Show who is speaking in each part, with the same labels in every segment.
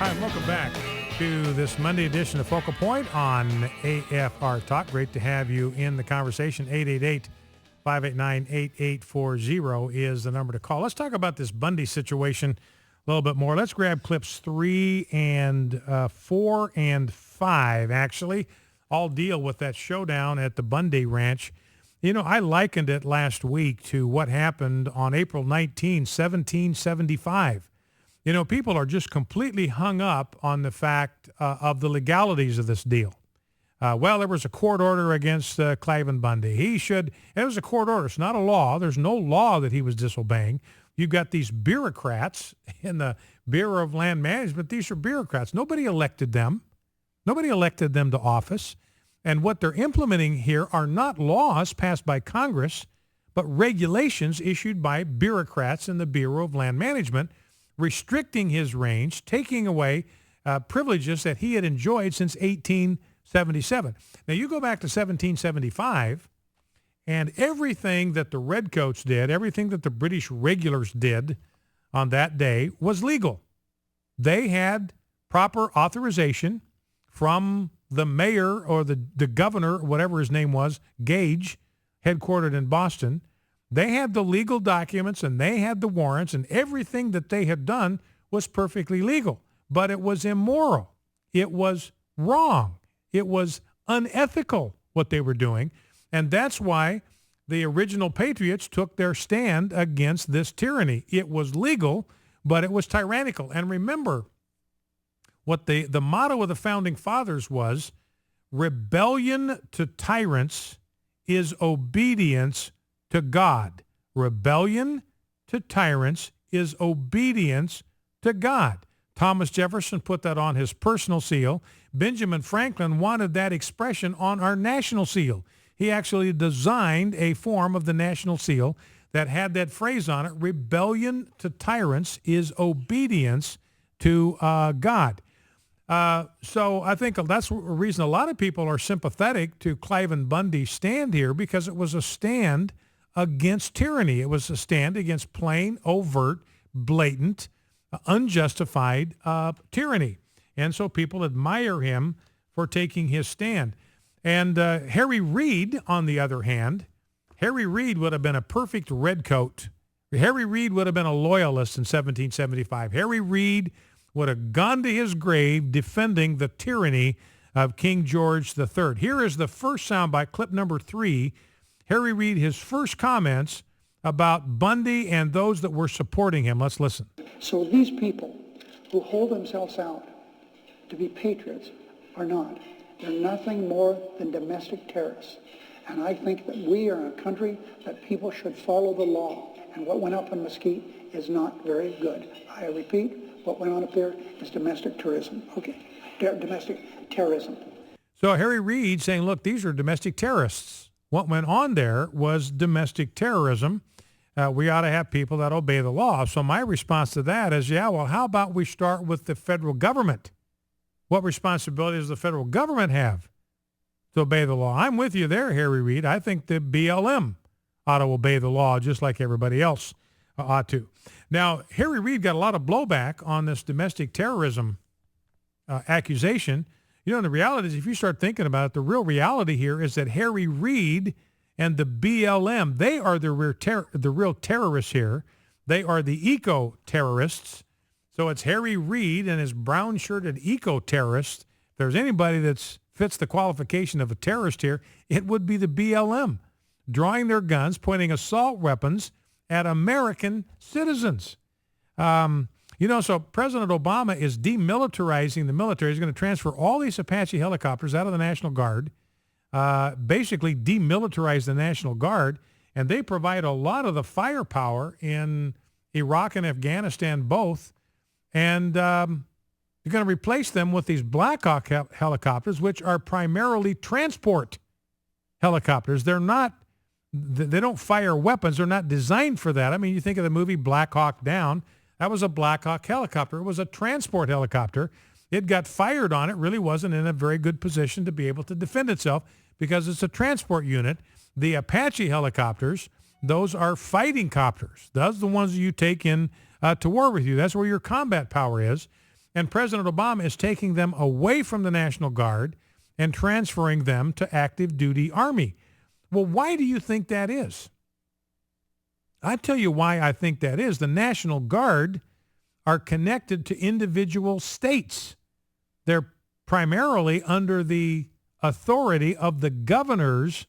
Speaker 1: Hi, welcome back to this Monday edition of Focal Point on AFR Talk. Great to have you in the conversation. 888-589-8840 is the number to call. Let's talk about this Bundy situation a little bit more. Let's grab clips 3 and 4 and 5, actually. All deal with that showdown at the Bundy Ranch. You know, I likened it last week to what happened on April 19, 1775. You know, people are just completely hung up on the fact of the legalities of this deal. Well, there was a court order against Cliven Bundy. It was a court order. It's not a law. There's no law that he was disobeying. You've got these bureaucrats in the Bureau of Land Management. These are bureaucrats. Nobody elected them. Nobody elected them to office. And what they're implementing here are not laws passed by Congress, but regulations issued by bureaucrats in the Bureau of Land Management, restricting his range, taking away privileges that he had enjoyed since 1877. Now, you go back to 1775, and everything that the Redcoats did, everything that the British regulars did on that day was legal. They had proper authorization from the mayor or the governor, whatever his name was, Gage, headquartered in Boston. They had the legal documents and they had the warrants, and everything that they had done was perfectly legal. But it was immoral. It was wrong. It was unethical what they were doing. And that's why the original patriots took their stand against this tyranny. It was legal, but it was tyrannical. And remember what the motto of the founding fathers was: rebellion to tyrants is obedience to God. Rebellion to tyrants is obedience to God. Thomas Jefferson put that on his personal seal. Benjamin Franklin wanted that expression on our national seal. He actually designed a form of the national seal that had that phrase on it: rebellion to tyrants is obedience to God. So I think that's the reason a lot of people are sympathetic to Cliven Bundy's stand here, because it was a stand against tyranny. It was a stand against plain, overt, blatant, unjustified tyranny. And so people admire him for taking his stand. And Harry Reid, on the other hand, Harry Reid would have been a perfect redcoat. Harry Reid would have been a loyalist in 1775. Harry Reid would have gone to his grave defending the tyranny of King George III. Here is the first soundbite, clip number 3. Harry Reid, his first comments about Bundy and those that were supporting him. Let's listen.
Speaker 2: So these people who hold themselves out to be patriots are not. They're nothing more than domestic terrorists. And I think that we are a country that people should follow the law. And what went up in Mesquite is not very good. I repeat, what went on up there is domestic terrorism. Okay, domestic terrorism.
Speaker 1: So Harry Reid saying, look, these are domestic terrorists. What went on there was domestic terrorism. We ought to have people that obey the law. So my response to that is, yeah, well, how about we start with the federal government? What responsibility does the federal government have to obey the law? I'm with you there, Harry Reid. I think the BLM ought to obey the law just like everybody else ought to. Now, Harry Reid got a lot of blowback on this domestic terrorism accusation. You know, the reality is, if you start thinking about it, the real reality here is that Harry Reid and the BLM, they are the real terrorists here. They are the eco-terrorists. So it's Harry Reid and his brown-shirted eco-terrorists. If there's anybody that fits the qualification of a terrorist here, it would be the BLM, drawing their guns, pointing assault weapons at American citizens. So President Obama is demilitarizing the military. He's going to transfer all these Apache helicopters out of the National Guard, basically demilitarize the National Guard, and they provide a lot of the firepower in Iraq and Afghanistan both. And you're going to replace them with these Black Hawk helicopters, which are primarily transport helicopters. They don't fire weapons. They're not designed for that. I mean, you think of the movie Black Hawk Down. That was a Black Hawk helicopter. It was a transport helicopter. It got fired on. It really wasn't in a very good position to be able to defend itself because it's a transport unit. The Apache helicopters, those are fighting copters. Those are the ones that you take in to war with you. That's where your combat power is. And President Obama is taking them away from the National Guard and transferring them to active duty Army. Well, why do you think that is? I tell you why I think that is. The National Guard are connected to individual states. They're primarily under the authority of the governors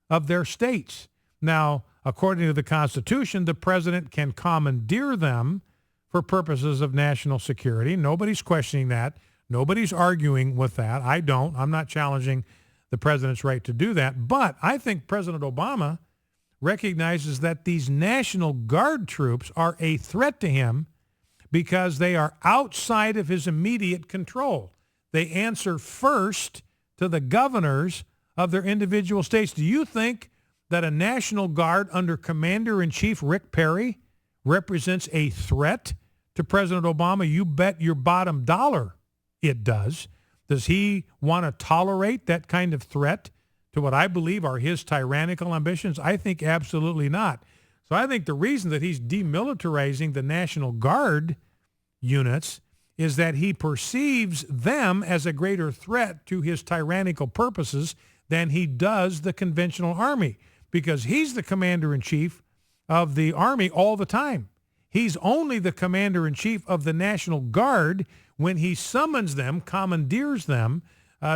Speaker 1: of their states. Now, according to the Constitution, the president can commandeer them for purposes of national security. Nobody's questioning that. Nobody's arguing with that. I don't. I'm not challenging the president's right to do that. But I think President Obama recognizes that these National Guard troops are a threat to him because they are outside of his immediate control. They answer first to the governors of their individual states. Do you think that a National Guard under Commander-in-Chief Rick Perry represents a threat to President Obama? You bet your bottom dollar it does. Does he want to tolerate that kind of threat to what I believe are his tyrannical ambitions? I think absolutely not. So I think the reason that he's demilitarizing the National Guard units is that he perceives them as a greater threat to his tyrannical purposes than he does the conventional army, because he's the commander-in-chief of the Army all the time. He's only the commander-in-chief of the National Guard when he summons them, commandeers them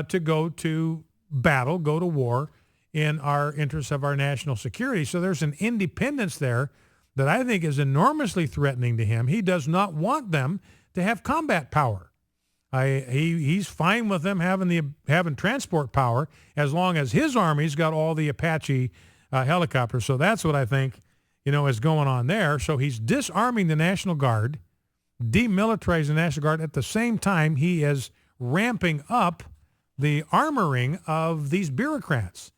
Speaker 1: to go to battle, go to war in our interests of our national security. So there's an independence there that I think is enormously threatening to him. He does not want them to have combat power. He's fine with them having transport power as long as his army's got all the Apache helicopters. So that's what I think, is going on there. So he's disarming the National Guard, demilitarizing the National Guard. At the same time, he is ramping up the armoring of these bureaucrats.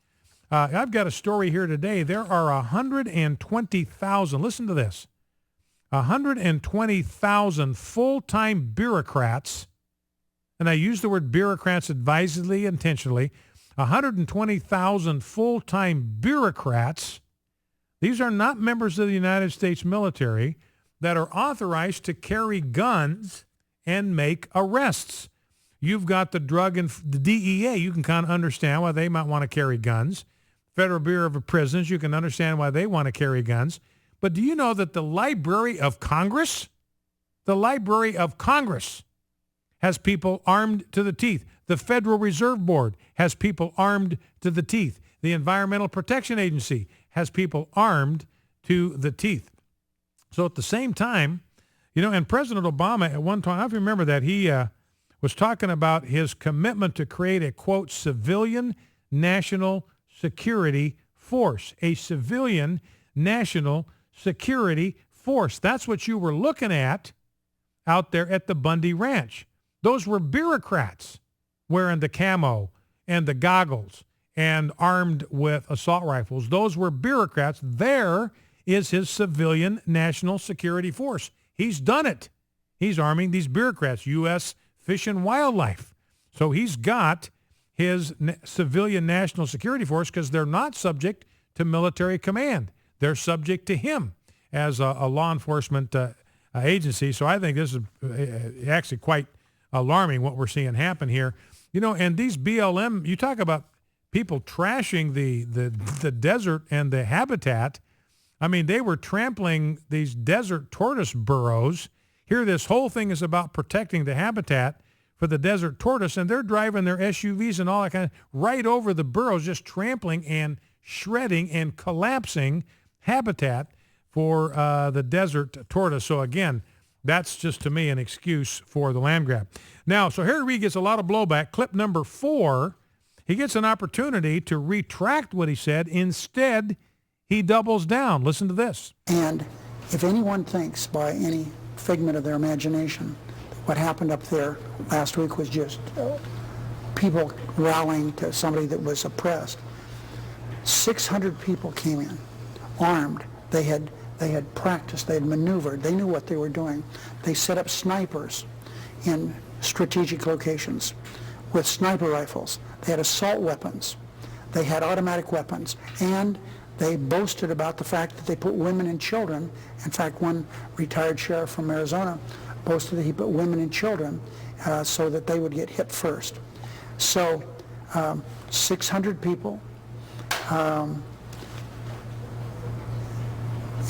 Speaker 1: I've got a story here today. There are 120,000, listen to this, 120,000 full-time bureaucrats, and I use the word bureaucrats advisedly, intentionally, 120,000 full-time bureaucrats. These are not members of the United States military that are authorized to carry guns and make arrests. You've got the drug and the DEA. You can kind of understand why they might want to carry guns. Federal Bureau of Prisons, you can understand why they want to carry guns. But do you know that the Library of Congress has people armed to the teeth. The Federal Reserve Board has people armed to the teeth. The Environmental Protection Agency has people armed to the teeth. So at the same time, and President Obama at one time, I remember that he was talking about his commitment to create a, quote, civilian national security force, a civilian national security force. That's what you were looking at out there at the Bundy Ranch. Those were bureaucrats wearing the camo and the goggles and armed with assault rifles. Those were bureaucrats. There is his civilian national security force. He's done it. He's arming these bureaucrats, U.S. Fish and Wildlife. So he's got his civilian national security force because they're not subject to military command. They're subject to him as a law enforcement agency. So I think this is actually quite alarming what we're seeing happen here. And these BLM, you talk about people trashing the desert and the habitat. I mean, they were trampling these desert tortoise burrows. Here, this whole thing is about protecting the habitat for the desert tortoise, and they're driving their SUVs and all that kind of right over the burrows, just trampling and shredding and collapsing habitat for the desert tortoise. So again, that's just to me an excuse for the land grab. Now, so Harry Reid gets a lot of blowback. Clip number 4, he gets an opportunity to retract what he said. Instead, he doubles down. Listen to this.
Speaker 2: And if anyone thinks by any figment of their imagination what happened up there last week was just people rallying to somebody that was oppressed, 600 people came in, armed. They had practiced, they had maneuvered, they knew what they were doing. They set up snipers in strategic locations with sniper rifles. They had assault weapons. They had automatic weapons. And they boasted about the fact that they put women and children. In fact, one retired sheriff from Arizona most of the heat, but women and children, so that they would get hit first. So 600 people.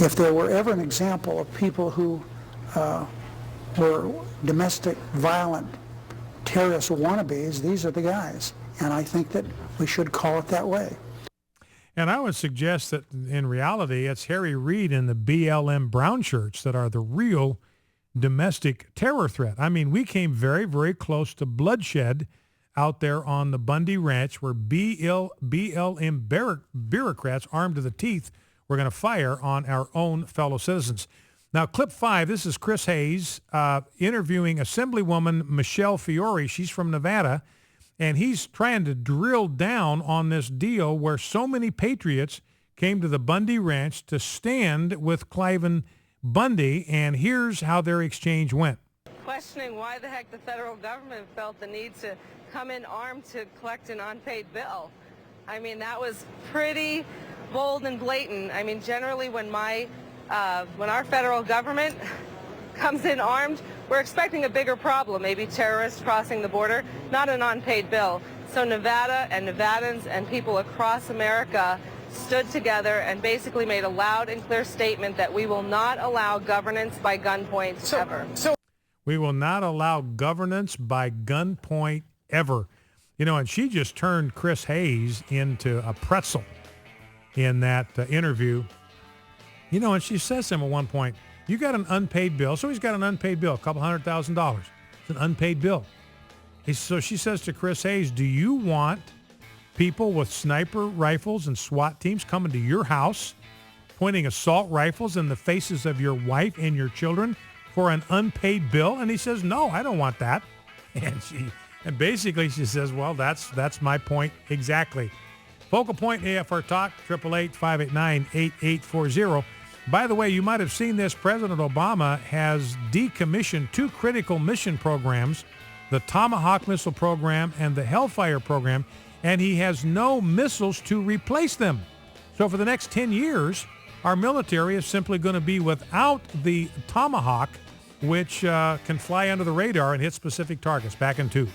Speaker 2: If there were ever an example of people who were domestic violent terrorist wannabes, these are the guys. And I think that we should call it that way.
Speaker 1: And I would suggest that in reality, it's Harry Reid and the BLM Brownshirts that are the real domestic terror threat. I mean, we came very, very close to bloodshed out there on the Bundy Ranch where BLM bureaucrats armed to the teeth were going to fire on our own fellow citizens. Now, clip 5, this is Chris Hayes interviewing Assemblywoman Michelle Fiore. She's from Nevada, and he's trying to drill down on this deal where so many patriots came to the Bundy Ranch to stand with Cliven Bundy, and here's how their exchange went.
Speaker 3: Questioning why the heck the federal government felt the need to come in armed to collect an unpaid bill. I mean, that was pretty bold and blatant. I mean, generally when our federal government comes in armed, we're expecting a bigger problem, maybe terrorists crossing the border, not an unpaid bill. So Nevada and Nevadans and people across America stood together and basically made a loud and clear statement that we will not allow governance by gunpoint ever.
Speaker 1: We will not allow governance by gunpoint ever. You know, and she just turned Chris Hayes into a pretzel in that interview. You know, and she says to him at one point, you got an unpaid bill. So he's got an unpaid bill, a couple $100,000. It's an unpaid bill. So she says to Chris Hayes, do you want people with sniper rifles and SWAT teams coming to your house, pointing assault rifles in the faces of your wife and your children for an unpaid bill? And he says, no, I don't want that. And basically she says, well, that's my point exactly. Focal Point AFR Talk, 888-589-8840. By the way, you might have seen this. President Obama has decommissioned 2 critical mission programs, the Tomahawk missile program and the Hellfire program, and he has no missiles to replace them. So for the next 10 years, our military is simply going to be without the Tomahawk, which can fly under the radar and hit specific targets. Back in 2.